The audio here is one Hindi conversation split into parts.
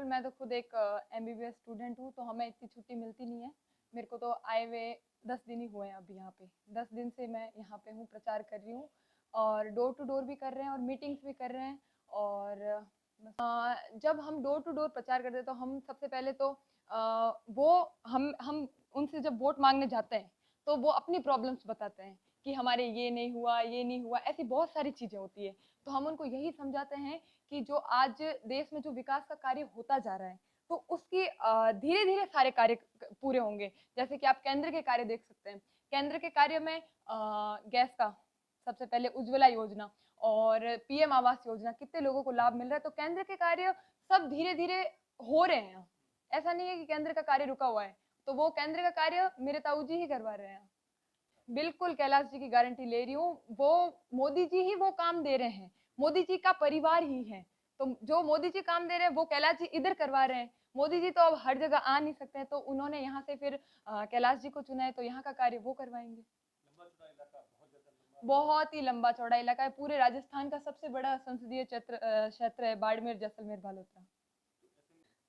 मैं तो खुद एक एमबीबीएस स्टूडेंट हूँ, तो हमें इतनी छुट्टी मिलती नहीं है। मेरे को तो आए हुए 10 दिन ही हुए हैं अभी यहाँ पे। 10 दिन से मैं यहाँ पे हूँ, प्रचार कर रही हूँ और डोर टू डोर भी कर रहे हैं और मीटिंग्स भी कर रहे हैं। और जब हम डोर टू डोर प्रचार करते हैं तो हम सबसे पहले तो वो हम उनसे जब वोट मांगने जाते हैं तो वो अपनी प्रॉब्लम्स बताते हैं कि हमारे ये नहीं हुआ, ये नहीं हुआ, ऐसी बहुत सारी चीज़ें होती है। तो हम उनको यही समझाते हैं कि जो आज देश में जो विकास का कार्य होता जा रहा है, तो उसकी धीरे-धीरे सारे कार्य पूरे होंगे। जैसे कि आप केंद्र के कार्य देख सकते हैं। केंद्र के कार्य में गैस का सबसे पहले उज्ज्वला योजना और पीएम आवास योजना, कितने लोगों को लाभ मिल रहा है। तो केंद्र के कार्य सब धीरे-धीरे हो रहे हैं। ऐसा नहीं है कि केंद्र का कार्य रुका हुआ है। तो वो केंद्र का कार्य मेरे ताऊ जी ही करवा रहे हैं। बिल्कुल कैलाश जी की गारंटी ले रही हूँ। वो मोदी जी ही वो काम दे रहे हैं। मोदी जी का परिवार ही है। तो जो मोदी जी काम दे रहे हैं वो कैलाश जी इधर करवा रहे हैं। मोदी जी तो अब हर जगह आ नहीं सकते हैं, तो उन्होंने यहाँ से फिर कैलाश जी को चुना है, तो यहाँ का कार्य वो करवाएंगे। बहुत ही लंबा चौड़ा इलाका है। पूरे राजस्थान का सबसे बड़ा संसदीय क्षेत्र है बाड़मेर जैसलमेर बालोतरा।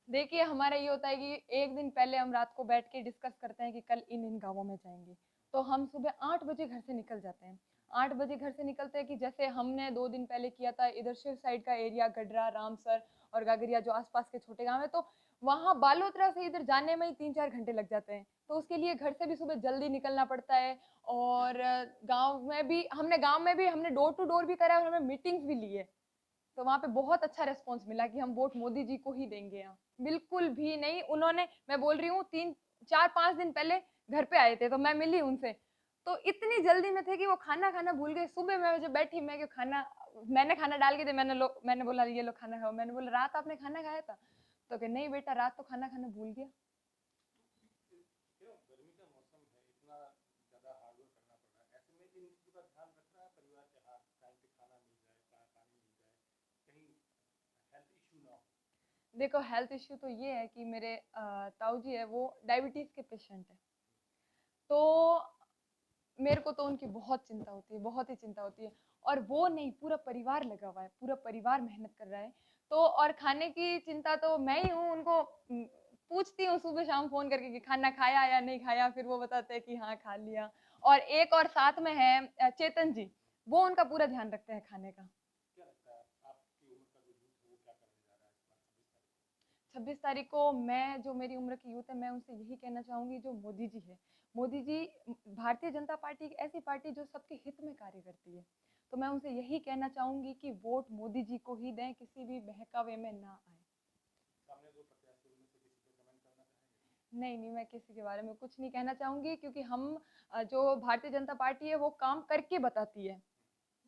देखिए, हमारा ये होता है कि एक दिन पहले हम रात को बैठ के डिस्कस करते हैं कि कल इन गाँवों में जाएँगे। तो हम सुबह 8 बजे घर से निकल जाते हैं। 8 बजे घर से निकलते हैं कि जैसे हमने 2 दिन पहले किया था इधर शिव साइड का एरिया, गडरा, रामसर और गागरिया जो आस-पास के छोटे गाँव हैं, तो वहाँ बालोतरा से इधर जाने में ही 3-4 घंटे लग जाते हैं। तो उसके लिए घर से भी सुबह जल्दी निकलना पड़ता है और गाँव में भी हमने डोर टू डोर भी करा है और हमें मीटिंग्स भी ली है। तो वहाँ पे बहुत अच्छा रिस्पॉन्स मिला कि हम वोट मोदी जी को ही देंगे यहाँ। बिल्कुल भी नहीं, उन्होंने मैं बोल रही हूँ 3 4-5 दिन पहले घर पे आए थे, तो मैं मिली उनसे। तो इतनी जल्दी में थे कि वो खाना खाना भूल गए। सुबह मैं जब बैठी मैं कि मैंने खाना डाल के दे मैंने बोला ये लो खाना खाओ। मैंने बोला रात आपने खाना खाया था? तो कहे नहीं बेटा रात तो खाना खाना भूल गया। देखो हेल्थ इश्यू तो ये है कि मेरे ताऊ जी है वो डायबिटीज़ के पेशेंट है। तो मेरे को तो उनकी बहुत चिंता होती है, बहुत ही चिंता होती है। और वो नहीं, पूरा परिवार लगा हुआ है, पूरा परिवार मेहनत कर रहा है। तो और खाने की चिंता तो मैं ही हूँ, उनको पूछती हूँ सुबह शाम फ़ोन करके कि खाना खाया या नहीं खाया, फिर वो बताते हैं कि हाँ, खा लिया। और एक और साथ में है चेतन जी, वो उनका पूरा ध्यान रखते हैं खाने का। 26 तारीख को मैं जो मेरी उम्र की यूथ है, मैं उनसे यही कहना चाहूँगी जो मोदी जी है। मोदी जी भारतीय जनता पार्टी एक ऐसी पार्टी जो सबके हित में कार्य करती है। तो मैं उनसे यही कहना चाहूँगी कि वोट मोदी जी को ही दें, किसी भी बहकावे में ना आएँ। नहीं, नहीं, मैं किसी के बारे में कुछ नहीं कहना चाहूँगी क्योंकि हम जो भारतीय जनता पार्टी है वो काम करके बताती है।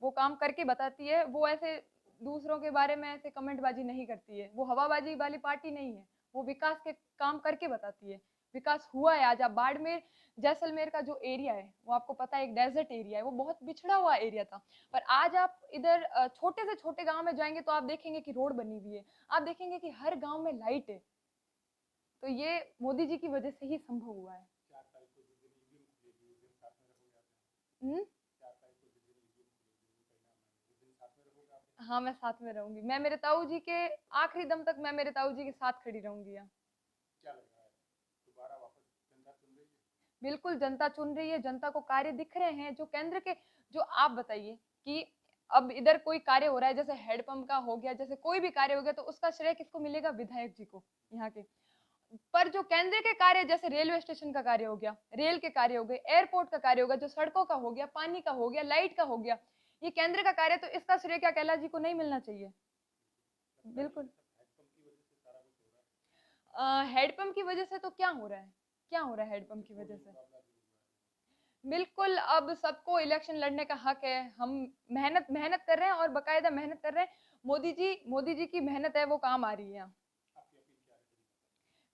वो काम करके बताती है, वो ऐसे दूसरों के बारे में ऐसे कमेंटबाजी नहीं करती है। वो हवाबाजी वाली पार्टी नहीं है, वो विकास के काम करके बताती है। विकास हुआ है। आज आप बाड़मेर, जैसलमेर का जो एरिया है, वो आपको पता है एक डेज़र्ट एरिया है, वो बहुत बिछड़ा हुआ एरिया था। पर आज आप इधर छोटे से छोटे गाँव में जाएँगे तो आप देखेंगे कि रोड बनी हुई है। आप देखेंगे कि हर गाँव में लाइट है। तो ये मोदी जी की वजह से ही संभव हुआ है। हुँ? हाँ, मैं साथ में रहूँगी। मैं मेरे ताऊ जी के आखिरी दम तक मैं मेरे ताऊ जी के साथ खड़ी रहूँगी यहाँ। बिल्कुल जनता चुन रही है, जनता को कार्य दिख रहे हैं जो केंद्र के जो आप बताइए कि अब इधर कोई कार्य हो रहा है जैसे हैंडपंप का हो गया, जैसे कोई भी कार्य हो गया तो उसका श्रेय किसको मिलेगा? विधायक जी को, यहाँ के। पर जो केंद्र के कार्य जैसे रेलवे स्टेशन का कार्य हो गया, रेल के कार्य हो गए, एयरपोर्ट का कार्य हो गया, जो सड़कों का हो गया, पानी का हो गया, लाइट का हो गया, ये केंद्र का कार्य तो इसका श्रेय क्या कैलाश जी को नहीं मिलना चाहिए? बिल्कुल। हैंडपंप की वजह से तो क्या हो रहा है? क्या हो रहा है हैंडपंप की वजह से? बिल्कुल, अब सबको इलेक्शन लड़ने का हक है। हम मेहनत मेहनत कर रहे हैं और बाकायदा मेहनत कर रहे हैं। मोदी जी की मेहनत है वो काम आ रही है यहाँ।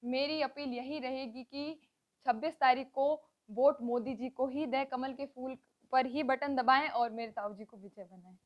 मेरी अपील यही रहेगी कि 26 तारीख को वोट मोदी जी को ही दें, कमल के फूल पर ही बटन दबाएँ और मेरे ताऊ जी को विजय बनाएँ।